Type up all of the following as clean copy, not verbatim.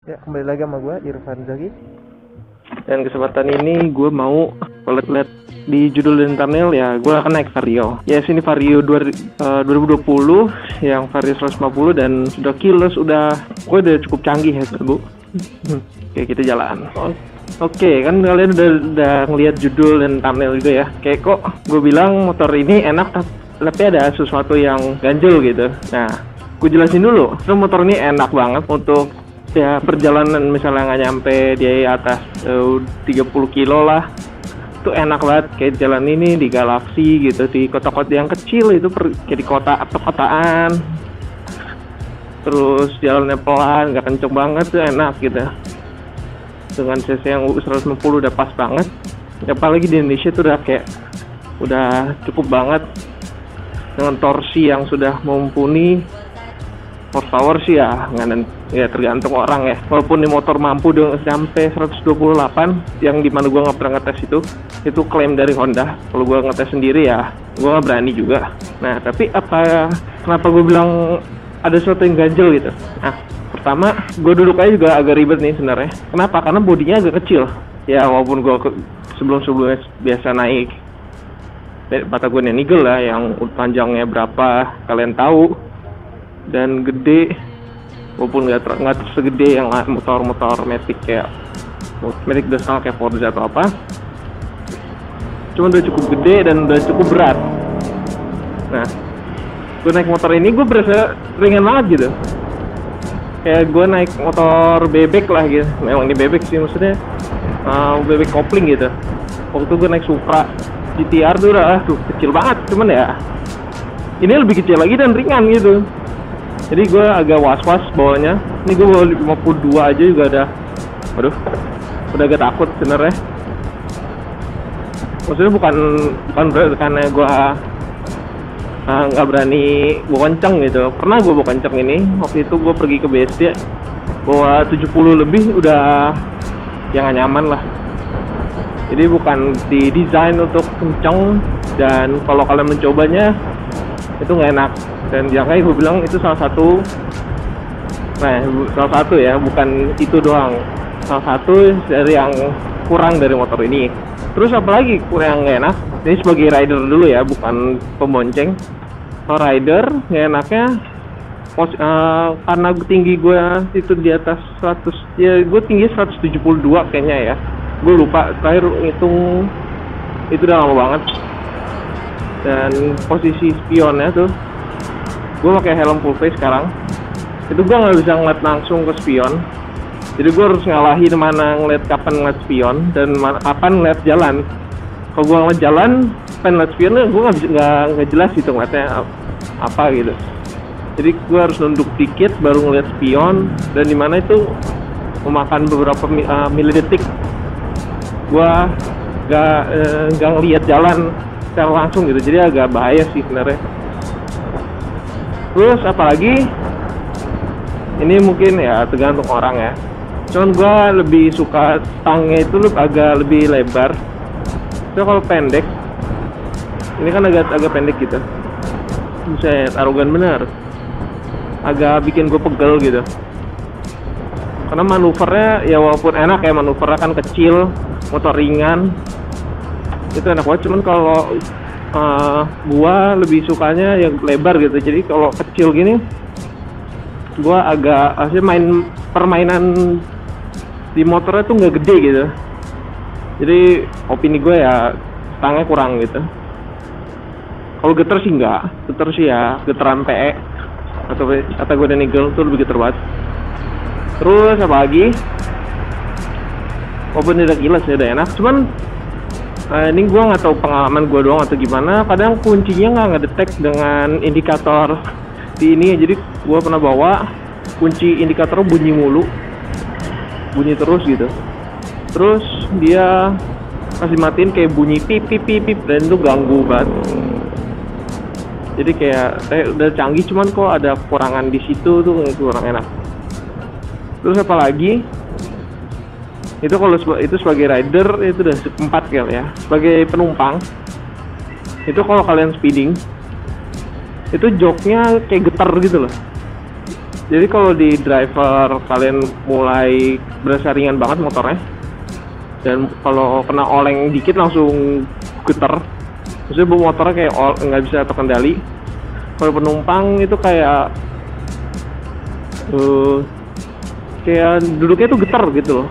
Ya, kembali lagi sama gue, Irfan Zaki. Dan kesempatan ini gue mau lihat di judul dan thumbnail ya, gue akan naik Vario. Ya, sini Vario 2020 yang Vario 150 dan sudah keyless, gue udah cukup canggih ya, Bu. Oke, kita jalan. Oke, kan kalian udah ngelihat judul dan thumbnail juga ya. Kayak kok gue bilang motor ini enak tapi ada sesuatu yang ganjel gitu. Nah, gue jelasin dulu. Motor ini enak banget untuk ya perjalanan misalnya nggak nyampe di atas 30 kilo lah, itu enak banget. Kayak jalan ini di Galaxy gitu, di kota-kota yang kecil itu kayak di kota perkotaan, terus jalannya pelan, nggak kenceng banget, tuh enak gitu. Dengan cc yang 150 udah pas banget, apalagi di Indonesia tuh udah cukup banget dengan torsi yang sudah mumpuni. Horsepower sih ya tergantung orang ya. Walaupun di motor mampu sampai 128, yang dimana gue nggak pernah ngetes itu klaim dari Honda. Kalau gue ngetes sendiri ya gue nggak berani juga. Nah, tapi kenapa gue bilang ada sesuatu yang ganjel gitu? Nah, pertama gue duduk aja juga agak ribet nih sebenarnya. Kenapa? Karena bodinya agak kecil. Ya walaupun gue sebelumnya biasa naik Patagonia Eagle lah yang panjangnya berapa kalian tahu, dan gede, walaupun nggak segede yang motor-motor Matic kayak Matic Dasar kayak Forza atau apa, cuma udah cukup gede dan udah cukup berat. Nah, gue naik motor ini gue berasa ringan banget gitu, kayak gue naik motor bebek lah gitu. Memang ini bebek sih maksudnya, bebek kopling gitu. Waktu gue naik Supra GTR tuh udah kecil banget, cuman ya ini lebih kecil lagi dan ringan gitu. Jadi gue agak was-was bawanya. Ini gue bawa 52 aja juga udah agak takut sebenarnya. Maksudnya bukan karena gue nggak berani bawa kenceng gitu. Pernah gue bawa kenceng ini. Waktu itu gue pergi ke BSD bawa 70 lebih, udah yang nyaman lah. Jadi bukan didesain untuk kenceng, dan kalau kalian mencobanya itu nggak enak. Dan makanya gue bilang itu salah satu ya, bukan itu doang, salah satu dari yang kurang dari motor ini. Terus apalagi kurang nggak enak, ini sebagai rider dulu ya, bukan pembonceng. Kalau rider nggak enaknya karena tinggi gue itu di atas 100, ya gue tinggi 172 kayaknya ya, gue lupa terakhir ngitung, itu udah lama banget. Dan posisi spionnya tuh, gue pakai helm full face sekarang, itu gue nggak bisa ngeliat langsung ke spion. Jadi gue harus ngalahin kapan ngeliat spion dan kapan ngeliat jalan. Kalau gue ngeliat jalan, pengen ngeliat spionnya, gue nggak jelas gitu ngeliatnya apa gitu. Jadi gue harus nunduk dikit baru ngeliat spion, dan dimana itu memakan beberapa milidetik. Gue nggak ngeliat jalan secara langsung gitu, jadi agak bahaya sih sebenarnya. Terus apalagi ini mungkin ya tergantung orang ya, cuman gue lebih suka stangnya itu agak lebih lebar. So kalau pendek, ini kan agak pendek gitu, buset arogan bener, agak bikin gue pegel gitu. Karena manuvernya ya walaupun enak ya, manuvernya kan kecil, motor ringan, itu enak banget. Cuman kalau gua lebih sukanya yang lebar gitu. Jadi kalau kecil gini, gua agak permainan di motornya tuh nggak gede gitu. Jadi opini gue ya stangnya kurang gitu. Kalau getar sih enggak, getar sih ya getaran PE atau Patagonia Eagle tuh lebih getar banget. Terus apa lagi? Walaupun udah gila sih, udah enak, cuman ini gue nggak tahu pengalaman gue doang atau gimana, kadang kuncinya nggak ngedetek dengan indikator di ini. Jadi gue pernah bawa kunci indikator bunyi terus gitu, terus dia masih matiin kayak bunyi pip pip pip pip, dan itu ganggu banget. Jadi kayak udah canggih, cuman kok ada kekurangan di situ tuh, kurang enak. Terus apa lagi? Itu kalau itu sebagai rider itu udah 4 kali ya. Sebagai penumpang itu kalau kalian speeding itu joknya kayak getar gitu loh. Jadi kalau di driver kalian mulai berasa ringan banget motornya, dan kalau kena oleng dikit langsung getar. Maksudnya motornya kayak nggak bisa terkendali. Kalau penumpang itu kayak duduknya tuh getar gitu loh,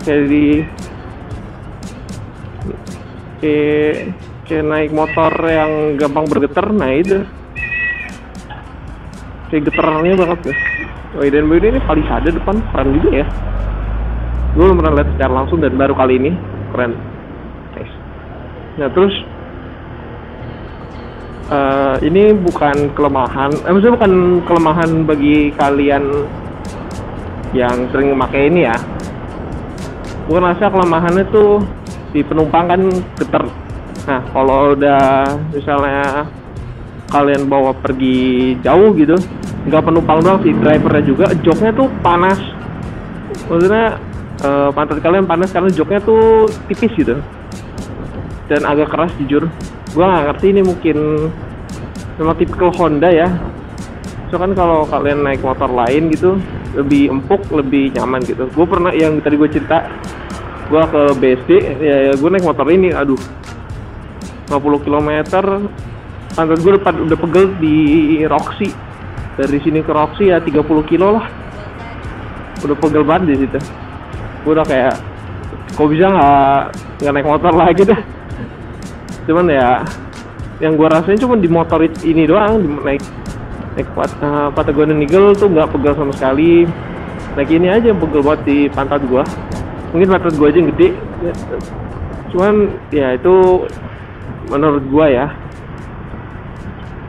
kayak naik motor yang gampang bergetar. Nah itu kayak getarnya banget ya. Oh, dan ini palisade depan keren juga ya. Gue belum pernah lihat secara langsung dan baru kali ini keren. Nice. Nah terus ini bukan kelemahan, maksudnya bukan kelemahan bagi kalian yang sering memakai ini ya. Gue rasa kelemahannya tuh di penumpang kan getar. Nah kalau udah misalnya kalian bawa pergi jauh gitu, nggak penumpang doang sih, drivernya juga, joknya tuh panas. Maksudnya pantat kalian panas karena joknya tuh tipis gitu dan agak keras jujur. Gua nggak ngerti, ini mungkin memang tipikal Honda ya. So kan kalau kalian naik motor lain gitu lebih empuk, lebih nyaman gitu. Gue pernah yang tadi gue cerita, gue ke BSD ya gue naik motor ini, aduh 50 km pantat gue udah pegel di Roxy. Dari sini ke Roxy ya 30 kilo lah, udah pegel banget di situ. Gue udah kayak kok bisa nggak naik motor lagi dah. Cuman ya yang gue rasain cuma di motor ini doang, naik Patagonia Eagle tuh nggak pegel sama sekali. Naik ini aja yang pegel banget di pantat gue. Mungkin pantat gue aja yang gede, cuman ya itu menurut gue ya.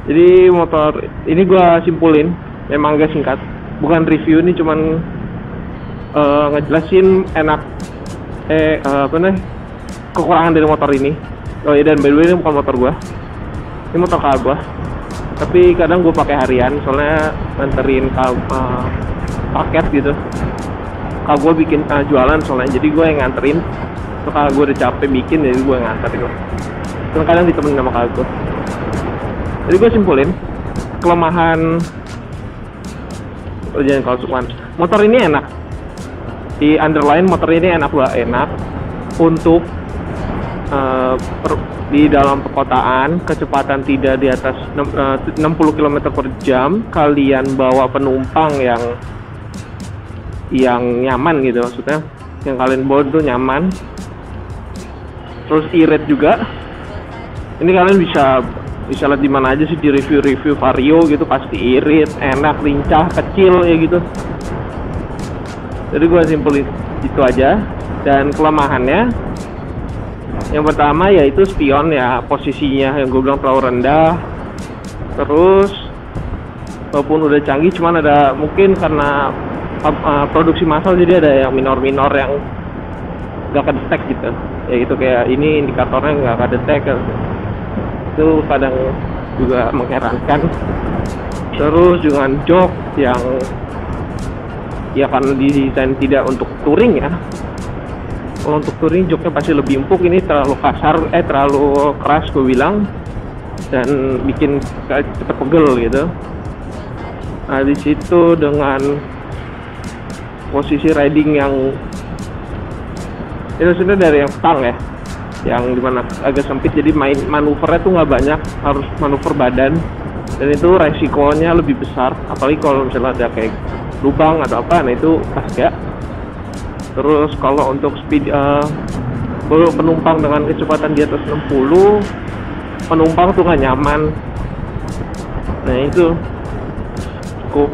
Jadi motor ini gue simpulin, memang agak singkat, bukan review, ini cuman ngejelasin enak kekurangan dari motor ini. Oh iya, dan by the way ini bukan motor gue, ini motor kakak gue. Tapi kadang gue pakai harian, soalnya nganterin paket gitu. Kakak gue bikin jualan soalnya, jadi gue yang nganterin. So, kakak gue udah capek bikin, jadi gue yang nganterin. Dan kadang ditemenin sama kakak gue. Jadi gue simpulin kelemahan jangan kalau motor ini enak. Di underline motor ini enak untuk di dalam perkotaan, kecepatan tidak di atas 60 km per jam, kalian bawa penumpang yang nyaman gitu, maksudnya yang kalian bawa itu nyaman. Terus irit juga. Ini kalian bisa lihat di mana aja sih, di review Vario gitu, pasti irit, enak, lincah, kecil ya gitu. Jadi gue simpulin itu aja. Dan kelemahannya yang pertama yaitu spion ya, posisinya yang gue bilang terlalu rendah. Terus walaupun udah canggih, cuman ada mungkin karena produksi massal, jadi ada yang minor yang gak kedetek gitu ya, gitu kayak ini indikatornya gak kedetek. Itu kadang juga mengherankan. Terus dengan jok yang ya karena didesain tidak untuk touring ya. Kalau untuk touring joknya pasti lebih empuk, ini terlalu kasar, terlalu keras gue bilang, dan bikin cepet pegel gitu. Nah di situ dengan posisi riding yang itu sebenarnya dari yang stang ya, yang dimana agak sempit, jadi manuvernya tuh nggak banyak, harus manuver badan, dan itu resikonya lebih besar, apalagi kalau misalnya ada kayak lubang atau apa, nah itu pasti ya. Terus kalau untuk speed penumpang dengan kecepatan di atas 60, penumpang tuh nggak nyaman. Nah itu cukup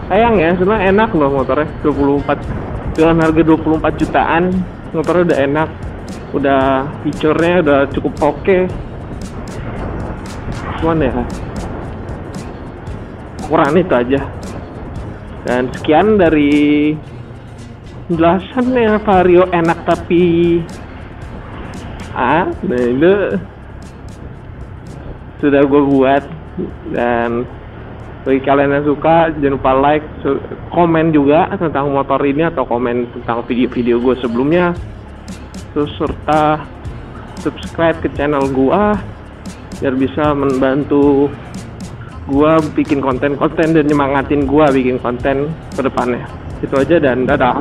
sayang ya, sebenarnya enak loh motornya, 24 dengan harga 24 jutaan, motornya udah enak. Udah feature-nya udah cukup oke. Cuman ya kurang itu aja. Dan sekian dari penjelasan ya, Vario enak tapi nah itu sudah gue buat. Dan bagi kalian yang suka, jangan lupa like, komen juga tentang motor ini, atau komen tentang video-video gue sebelumnya. Terus serta subscribe ke channel gua biar bisa membantu gua bikin konten dan nyemangatin gua bikin konten ke depannya. Itu aja dan dadah.